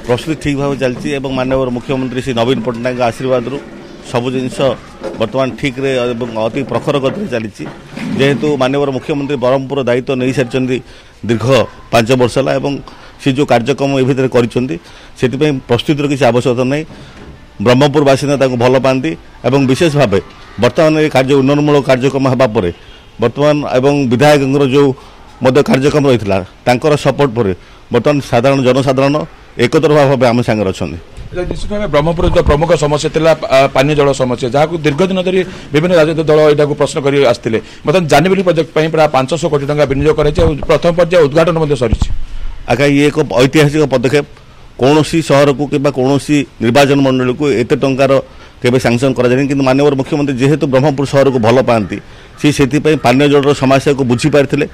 प्रस्तुति ठीक भाव चलती माननीय मुख्यमंत्री श्री नवीन पट्टनायक आशीर्वाद सबु जिनस बर्तमान ठीक रे अति प्रखर गति चली जेहेतु माननीय मुख्यमंत्री ब्रह्मपुर दायित्व नहीं सारी दीर्घ 5 वर्ष है सी जो कार्यक्रम ए भितर कर प्रस्तुतिर किसी आवश्यकता नहीं ब्रह्मपुरवासी भल पाती और विशेष भाव बर्तमान ये कार्य उन्नयनमूलक कार्यक्रम होगापर बर्तमान एवं विधायक जो कार्यक्रम रही सपोर्ट पर बर्तमान साधारण जनसाधारण एकतर भाव आम सागर अच्छा निश्चित भाव ब्रह्मपुर जो प्रमुख समस्या था पानी जल समस्या जहाँ दीर्घ दिन धरी विभिन्न राजनीतिक दल यहाँ प्रश्न कर आसते बर्तमान जानवेली प्रोजेक्ट प्राय 500 कोटी टंका विनियोग कर प्रथम पर्याय उद्घाटन सरी आगे ये एक ऐतिहासिक पदक्षेप कौन सहर को कि कौन निर्वाचन मंडल को एत टंकार केवे सांसन कराए कि माननीय मुख्यमंत्री जेहेतु ब्रह्मपुर सहर को भल पाती से पानी जल समस्या को बुझीपारी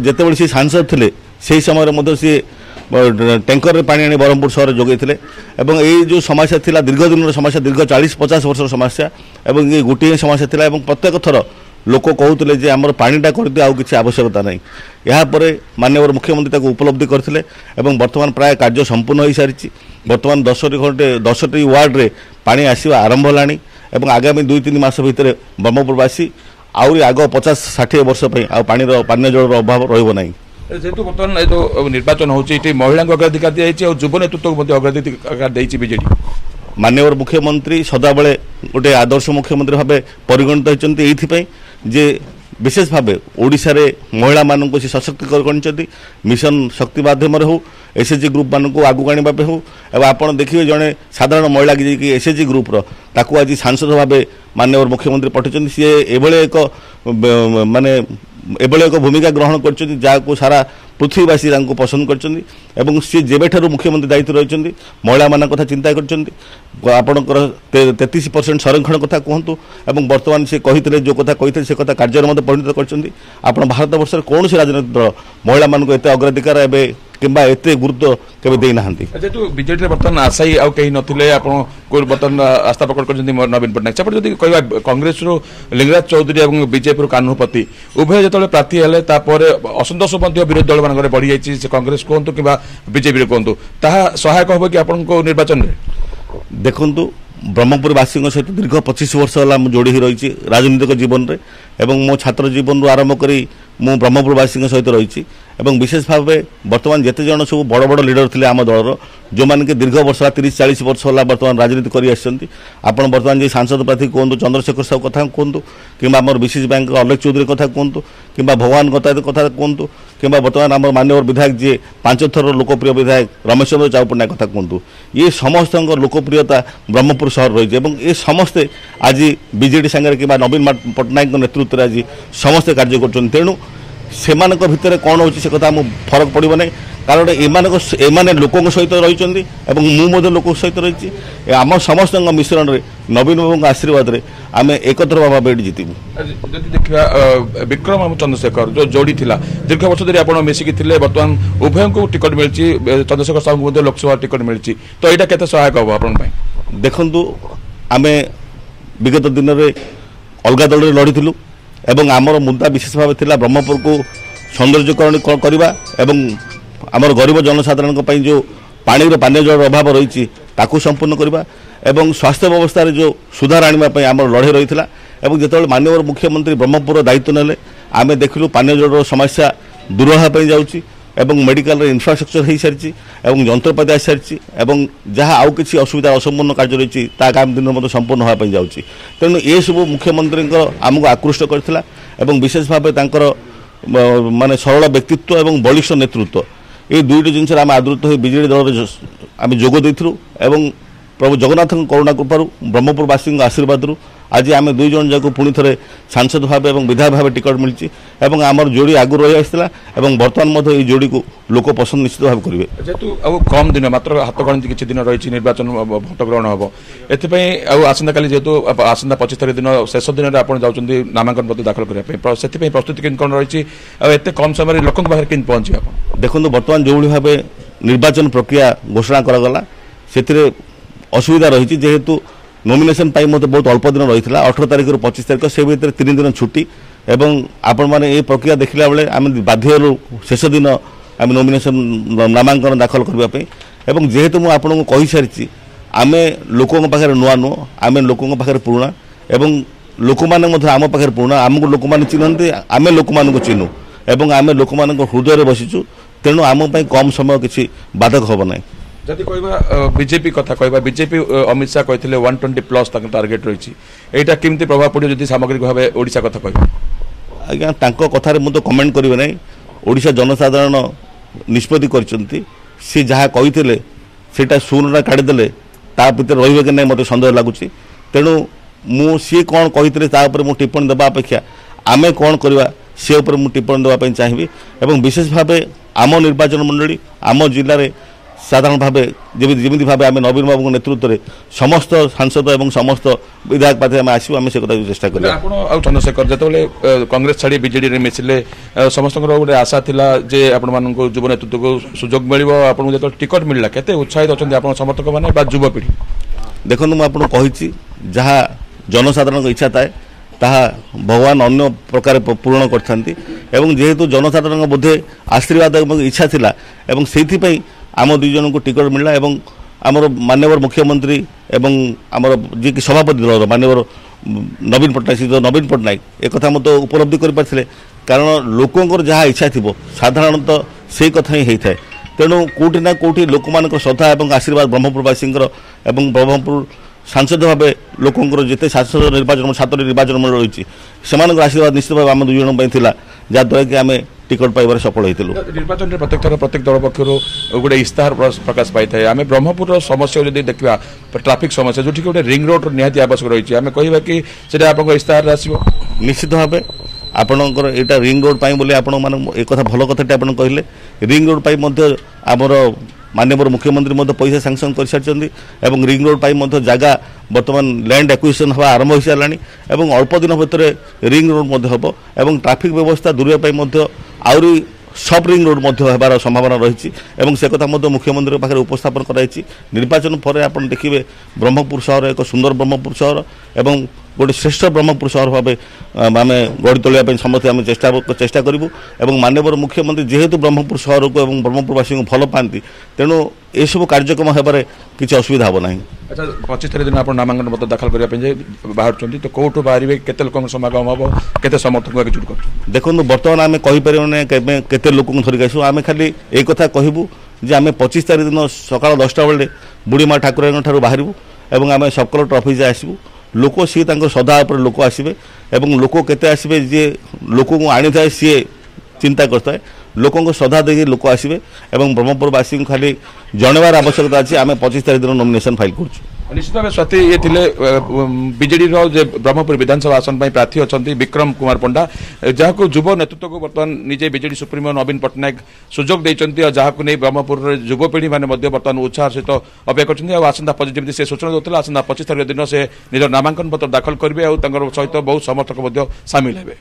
जिते सी सांसद थे से समय सी टैंकर पानी आनी ब्रह्मपुर सहर जोगे ये जो समस्या थी दीर्घ दिन समस्या दीर्घ 40-50 वर्ष समस्या और ये गोटे समस्या थी प्रत्येक थर लोक कहते जे आमर पानीटा कर आउ किसी आवश्यकता नहीं यापर माननीय मुख्यमंत्री उपलब्धि करते बर्तमान प्राय कार्य संपूर्ण हो सारी बर्तमान 10टी वार्ड रे पानी आसवा आरंभ होलानी आगामी 2-3 मास भितर ब्रह्मपुरवासी आउरी आग 50-60 वर्ष पानी जल अभाव रही जेहेतु बर्तमान जो निर्वाचन होती महिला अग्राधिकार दी और युव नेतृत्व को अग्राधिकार देती बीजेडी माननीय मुख्यमंत्री सदाबले गोटे आदर्श मुख्यमंत्री भाव परिगणित होती जे विशेष भाव ओडिशा रे महिला मानक से सशक्त कर मिशन शक्ति माध्यम हो एसएचजी ग्रुप मान को आगू आने हो आपड़ देखिए जड़े साधारण महिला की एसएचजी ग्रुप ताकू आज सांसद भाव माननीय मुख्यमंत्री पठाई सी एक माने एभली एक भूमिका ग्रहण कर सारा पृथ्वीवासी पसंद कर सी जेबेठार मुख्यमंत्री दायित्व रही महिला मान कथा चिंता करपणकर 33% संरक्षण कथा कहतु और बर्तमान से कही जो कथा कही से कथा कार्य परिणत कर भारत वर्ष कौन राजनीतिक दल महिला मान एत अग्राधिकार एवं किंबा एते गुरुत्व केबे देई नाहंती जेतु बीजेडी बर्तमान आशाई आउ कहीं नथिले आपण को बर्तमान आस्था प्रकट करजंती नवीन पट्टनायक सेपट जदि कहबा कांग्रेस रो लिंगराज चौधरी एवं बीजेपी रो कान्हुपति उभय जेतले प्रार्थी हेले तापर असंतोष मध्य विरोधी दल मानकर बढ़ी जाईची से कांग्रेस कोंतु किबा बीजेपी रो कोंतु ताहा सहायक होबो कि आपण को निर्वाचन रे देखंतु ब्रह्मपुरवासी सहित दीर्घ 25 वर्ष है जोड़ी रही राजनीतिक जीवन में एवं मो छात्र जीवन आरंभ करी मु ब्रह्मपुरवासी सहित रही विशेष भाव बर्तमान जिते जन सब बड़ बड़ लीडर थे आम दलर जो मैंने दीर्घ वर्ष 30-40 वर्ष है बर्तमान राजनीति कर बर्तमान जो सांसद प्रार्थी कहतु चंद्रशेखर साहू कथा कहतु कि आम विशेष बैंक अलेख चौधरी कथा कहतु कि भगवान कथा कहतु कि बर्तमान आम माननीय विधायक जी 5 थर लोकप्रिय विधायक रमेश चंद्र चाऊ पट्टनायक कथा कहतु ये समस्त लोकप्रियता ब्रह्मपुर सहर रही है समस्ते आज बीजेडी सांगे कि नवीन पट्टनायक नेतृत्व में आज समस्ते कार्य कर तेणु से भितर कौन हो कथा फरक पड़ो ना कारण एमाने लोकों सहित रही मुझे लोक सहित रही आम समस्त मिश्रण में नवीन बाबू आशीर्वाद रे आम एकत्र भाव जीतबू देखा विक्रम और चंद्रशेखर जो जोड़ी थिला दीर्घ वर्ष धरी आप मिसिकी थे बर्तमान उभय को टिकट मिली चंद्रशेखर साहू को लोकसभा टिकट मिली तो यहाँ केते सहायक हम आप देखु आम विगत दिन में अलग दल लड़ीलु एवं आमर मुद्दा विशेष भाव थिला ब्रह्मपुर को सौंदर्यकरण करवा एवं आमर गरीब जनसाधारण जो पानी जल अभाव रही संपूर्ण करवा एवं स्वास्थ्य व्यवस्था जो सुधार आने आम लड़े रही है जिते माननीय मुख्यमंत्री ब्रह्मपुर दायित्व नेले आम देखलु पानी जल समस्या दूर होगापी जाऊँगी एवं मेडिकल इंफ्रास्ट्रक्चर हो सारी जंत्रपाति आसी सारी जहाँ आउ कि असुविधा असंपूर्ण कार्य रही आगामी दिन में संपूर्ण होगापी जाऊँगी तेणु ये सब मुख्यमंत्री आमको आकृष्ट कर विशेष भाव माने सरल व्यक्तित्व एवं बलिष्ठ नेतृत्व ये दुईटी जिनस आम आदृत हो बीजेडी दल आम जोग देथिलु एवं प्रभु जगन्नाथ करुणा कृपारू ब्रह्मपुरवासी आशीर्वाद आज आम 2 जन जाक पुणी थे सांसद भाव और विधायक भाव टिकट मिली आमर जोड़ी आगु रही आसाला बर्तमान ये जोड़ी को लोक पसंद निश्चित भाव करेंगे जेहेतु कम दिन मात्र हाथ गणति किसी दिन रही निर्वाचन भोट ग्रहण हम एपाई आसंता काली जेहेतु आसंता 25 तारीख दिन शेष दिन में आप जाऊँगी नामांकन पत्र दाखल करने से प्रस्तुति कौन रही एत कम समय लोक पाखे पहुंचे आप देखो बर्तमान जो भाव निर्वाचन प्रक्रिया घोषणा करागला से असुविधा रही जेहेतु नॉमिनेशन पाई मत बहुत अल्प दिन रही 18 तारीख रु 25 तारीख से भीतर 3 दिन छुट्टी एवं आपण मैंने ये प्रक्रिया देखला बेले आम बाध्य शेष दिन आम नॉमिनेशन नामांकन दाखल करने ଏବଂ ଯେହେତୁ ମୁଁ ଆପଣଙ୍କୁ କହିସାରିଛି ଆମେ ଲୋକଙ୍କ ପାଖରେ ନୂଆ ନୁହଁ, ଆମେ ଲୋକଙ୍କ ପାଖରେ ପୁରୁଣା ଏବଂ ଲୋକମାନେ ମଧ୍ୟ ଆମ ପାଖରେ ପୁରୁଣା। ଆମକୁ ଲୋକମାନେ ଚିହ୍ନନ୍ତି, ଆମେ ଲୋକମାନଙ୍କୁ ଚିହ୍ନୁ ଏବଂ ଆମେ ଲୋକମାନଙ୍କ ହୃଦୟରେ ବସିଛୁ। ତେଣୁ ଆମ ପାଇଁ କମ୍ ସମୟ କିଛି ବାଧକ ହେବ ନାହିଁ। ଯଦି କହିବା ବିଜେପି କଥା କହିବା, ବିଜେପି ଅମିତ ଶାହ କହିଥିଲେ 120+ ତାଙ୍କ ଟାର୍ଗେଟ୍ ରହିଛି, ଏଇଟା କେମିତି ପ୍ରଭାବ ପଡ଼ିବ ଯଦି ସାମଗ୍ରିକ ଭାବେ ଓଡ଼ିଶା କଥା କହିବା? ଆଜ୍ଞା ତାଙ୍କ କଥାରେ ମୁଁ ତ କମେଣ୍ଟ କରିବେ ନାହିଁ। ଓଡ଼ିଶା ଜନସାଧାରଣ ନିଷ୍ପତ୍ତି କରିଛନ୍ତି। ସେ ଯାହା କହିଥିଲେ ସେଇଟା ଶୂନଟା କାଢ଼ିଦେଲେ ତା ଭିତରେ ରହିବେ କି ନାହିଁ ମୋତେ ସନ୍ଦେହ ଲାଗୁଛି। ତେଣୁ ମୁଁ ସିଏ କ'ଣ କହିଥିଲେ ତା ଉପରେ ମୁଁ ଟିପ୍ପଣୀ ଦେବା ଅପେକ୍ଷା ଆମେ କ'ଣ କରିବା ସେ ଉପରେ ମୁଁ ଟିପ୍ପଣୀ ଦେବା ପାଇଁ ଚାହିଁବି। ଏବଂ ବିଶେଷ ଭାବେ ଆମ ନିର୍ବାଚନ ମଣ୍ଡଳୀ ଆମ ଜିଲ୍ଲାରେ ସାଧାରଣ ଭାବେ ଯେମିତି ଭାବେ ଆମେ ନବୀନ ବାବୁଙ୍କ ନେତୃତ୍ୱରେ ସମସ୍ତ ସାଂସଦ ଏବଂ ସମସ୍ତ ବିଧାୟକ ପାଖରେ ଆମେ ଆସିବୁ, ଆମେ ସେ କଥାକୁ ଚେଷ୍ଟା କରିବା। ଆପଣ ଆଉ ଚନ୍ଦ୍ରଶେଖର ଯେତେବେଳେ କଂଗ୍ରେସ ଛାଡ଼ି ବିଜେଡିରେ ମିଶିଲେ ସମସ୍ତଙ୍କର ଗୋଟେ ଆଶା ଥିଲା ଯେ ଆପଣମାନଙ୍କୁ ଯୁବ ନେତୃତ୍ୱକୁ ସୁଯୋଗ ମିଳିବ। ଆପଣଙ୍କୁ ଯେତେବେଳେ ଟିକଟ ମିଳିଲା କେତେ ଉତ୍ସାହିତ ଅଛନ୍ତି ଆପଣ ସମର୍ଥକମାନେ ବା ଯୁବପିଢ଼ି? ଦେଖନ୍ତୁ ମୁଁ ଆପଣଙ୍କୁ କହିଛି ଯାହା ଜନସାଧାରଣଙ୍କ ଇଚ୍ଛା ଥାଏ ତାହା ଭଗବାନ ଅନ୍ୟ ପ୍ରକାର ପୂରଣ କରିଥାନ୍ତି ଏବଂ ଯେହେତୁ ଜନସାଧାରଣଙ୍କ ବୋଧେ ଆଶୀର୍ବାଦ ଏବଂ ଇଚ୍ଛା ଥିଲା ଏବଂ ସେଇଥିପାଇଁ ଆମ ଦୁଇ ଜଣଙ୍କୁ ଟିକଟ ମିଳିଲା ଏବଂ ଆମର ମାନ୍ୟବର ମୁଖ୍ୟମନ୍ତ୍ରୀ ଏବଂ ଆମର ଯିଏକି ସଭାପତି ଦଳର ମାନ୍ୟବର ନବୀନ ପଟ୍ଟନାୟକ ଶ୍ରୀ ନବୀନ ପଟ୍ଟନାୟକ ଏକଥା ମଧ୍ୟ ଉପଲବ୍ଧି କରିପାରିଥିଲେ। କାରଣ ଲୋକଙ୍କର ଯାହା ଇଚ୍ଛା ଥିବ ସାଧାରଣତଃ ସେଇ କଥା ହିଁ ହେଇଥାଏ। ତେଣୁ କେଉଁଠି ନା କେଉଁଠି ଲୋକମାନଙ୍କର ଶ୍ରଦ୍ଧା ଏବଂ ଆଶୀର୍ବାଦ ବ୍ରହ୍ମପୁରବାସୀଙ୍କର ଏବଂ ବ୍ରହ୍ମପୁର ସାଂସଦ ଭାବେ ଲୋକଙ୍କର ଯେତେ ସାଂସଦ ନିର୍ବାଚନ 7ଟି ନିର୍ବାଚନ ମଣ୍ଡଳ ରହିଛି ସେମାନଙ୍କର ଆଶୀର୍ବାଦ ନିଶ୍ଚିତ ଭାବେ ଆମ ଦୁଇ ଜଣଙ୍କ ପାଇଁ ଥିଲା, ଯାହାଦ୍ୱାରା କି ଆମେ ଟିକଟ ପାଇବାରେ ସଫଳ ହୋଇଥିଲୁ। ନିର୍ବାଚନରେ ପ୍ରତ୍ୟେକ ଥର ପ୍ରତ୍ୟେକ ଦଳ ପକ୍ଷରୁ ଗୋଟେ ଇସ୍ତାହାର ପ୍ରକାଶ ପାଇଥାଏ। ଆମେ ବ୍ରହ୍ମପୁରର ସମସ୍ୟା ଯଦି ଦେଖିବା ଟ୍ରାଫିକ୍ ସମସ୍ୟା ଯେଉଁଠି ଗୋଟେ ରିଙ୍ଗ ରୋଡ୍ ନିହାତି ଆବଶ୍ୟକ ରହିଛି, ଆମେ କହିବା କି ସେଇଟା ଆପଣଙ୍କ ଇସ୍ତାହାରରେ ଆସିବ? ନିଶ୍ଚିତ ଭାବେ ଆପଣଙ୍କର ଏଇଟା ରିଙ୍ଗ ରୋଡ୍ ପାଇଁ ବୋଲି ଆପଣମାନେ ଏ କଥା ଭଲ କଥାଟି ଆପଣ କହିଲେ। ରିଙ୍ଗ ରୋଡ୍ ପାଇଁ ମଧ୍ୟ ଆମର ମାନ୍ୟବର ମୁଖ୍ୟମନ୍ତ୍ରୀ ମଧ୍ୟ ପଇସା ସାଂସନ୍ କରିସାରିଛନ୍ତି ଏବଂ ରିଙ୍ଗ ରୋଡ୍ ପାଇଁ ମଧ୍ୟ ଜାଗା ବର୍ତ୍ତମାନ ଲ୍ୟାଣ୍ଡ ଆକ୍ୱିଜିସନ୍ ହେବା ଆରମ୍ଭ ହୋଇସାରିଲାଣି ଏବଂ ଅଳ୍ପ ଦିନ ଭିତରେ ରିଙ୍ଗ ରୋଡ୍ ମଧ୍ୟ ହେବ ଏବଂ ଟ୍ରାଫିକ୍ ବ୍ୟବସ୍ଥା ଦୂରିବା ପାଇଁ ମଧ୍ୟ ଆହୁରି ସବ୍ ରିଙ୍ଗ ରୋଡ୍ ମଧ୍ୟ ହେବାର ସମ୍ଭାବନା ରହିଛି ଏବଂ ସେ କଥା ମଧ୍ୟ ମୁଖ୍ୟମନ୍ତ୍ରୀଙ୍କ ପାଖରେ ଉପସ୍ଥାପନ କରାଯାଇଛି। ନିର୍ବାଚନ ପରେ ଆପଣ ଦେଖିବେ ବ୍ରହ୍ମପୁର ସହର ଏକ ସୁନ୍ଦର ବ୍ରହ୍ମପୁର ସହର ଏବଂ ଗୋଟେ ଶ୍ରେଷ୍ଠ ବ୍ରହ୍ମପୁର ସହର ଭାବେ ଆମେ ଗଢ଼ି ତୋଳିବା ପାଇଁ ସମସ୍ତେ ଆମେ ଚେଷ୍ଟା କରିବୁ ଏବଂ ମାନ୍ୟବର ମୁଖ୍ୟମନ୍ତ୍ରୀ ଯେହେତୁ ବ୍ରହ୍ମପୁର ସହରକୁ ଏବଂ ବ୍ରହ୍ମପୁରବାସୀଙ୍କୁ ଭଲ ପାଆନ୍ତି ତେଣୁ ଏସବୁ କାର୍ଯ୍ୟକ୍ରମ ହେବାରେ କିଛି ଅସୁବିଧା ହେବ ନାହିଁ। ଆଚ୍ଛା 25 ତାରିଖ ଦିନ ଆପଣ ନାମାଙ୍କନ ପତ୍ର ଦାଖଲ କରିବା ପାଇଁ ବାହାରୁଛନ୍ତି, ତ କୋଉଠୁ ବାହାରିବେ, କେତେ ଲୋକଙ୍କ ସମାଗମ ହେବ, କେତେ ସମର୍ଥକ ଏକଜୁଟ କରୁଛନ୍ତି? ଦେଖନ୍ତୁ ବର୍ତ୍ତମାନ ଆମେ କହିପାରିବୁ ନାହିଁ କେତେ ଲୋକଙ୍କୁ ଧରିକି ଆସିବୁ। ଆମେ ଖାଲି ଏଇ କଥା କହିବୁ ଯେ ଆମେ 25 ତାରିଖ ଦିନ ସକାଳ 10ଟା ବେଳେ ବୁଢ଼ୀମା ଠାକୁରାଣୀଙ୍କ ଠାରୁ ବାହାରିବୁ ଏବଂ ଆମେ ସବ୍ କଲେକ୍ଟର ଅଫିସ୍ ଆସିବୁ। ଲୋକ ସିଏ ତାଙ୍କ ଶ୍ରଦ୍ଧା ଉପରେ ଲୋକ ଆସିବେ ଏବଂ ଲୋକ କେତେ ଆସିବେ ଯିଏ ଲୋକଙ୍କୁ ଆଣିଥାଏ ସିଏ ଚିନ୍ତା କରିଥାଏ। ଲୋକଙ୍କ ଶ୍ରଦ୍ଧା ଦେଇକି ଲୋକ ଆସିବେ ଏବଂ ବ୍ରହ୍ମପୁରବାସୀଙ୍କୁ ଖାଲି ଜଣାଇବାର ଆବଶ୍ୟକତା ଅଛି ଆମେ 25 ତାରିଖ ଦିନ ନୋମିନେସନ୍ ଫାଇଲ୍ କରୁଛୁ। ନିଶ୍ଚିତ ଭାବେ ସ୍ୱାତି ଇଏ ଥିଲେ ବିଜେଡିର ଯେ ବ୍ରହ୍ମପୁର ବିଧାନସଭା ଆସନ ପାଇଁ ପ୍ରାର୍ଥୀ ଅଛନ୍ତି ବିକ୍ରମ କୁମାର ପଣ୍ଡା, ଯାହାକୁ ଯୁବ ନେତୃତ୍ୱକୁ ବର୍ତ୍ତମାନ ନିଜେ ବିଜେଡି ସୁପ୍ରିମୋ ନବୀନ ପଟ୍ଟନାୟକ ସୁଯୋଗ ଦେଇଛନ୍ତି ଆଉ ଯାହାକୁ ନେଇ ବ୍ରହ୍ମପୁରରେ ଯୁବପିଢ଼ି ମାନେ ମଧ୍ୟ ବର୍ତ୍ତମାନ ଉତ୍ସାହ ସହିତ ଅପେକ୍ଷା କରିଛନ୍ତି। ଆଉ ଆସନ୍ତା ଯେମିତି ସେ ସୂଚନା ଦେଉଥିଲା ଆସନ୍ତା 25 ତାରିଖ ଦିନ ସେ ନିଜର ନାମାଙ୍କନ ପତ୍ର ଦାଖଲ କରିବେ ଆଉ ତାଙ୍କର ସହିତ ବହୁ ସମର୍ଥକ ମଧ୍ୟ ସାମିଲ ହେବେ।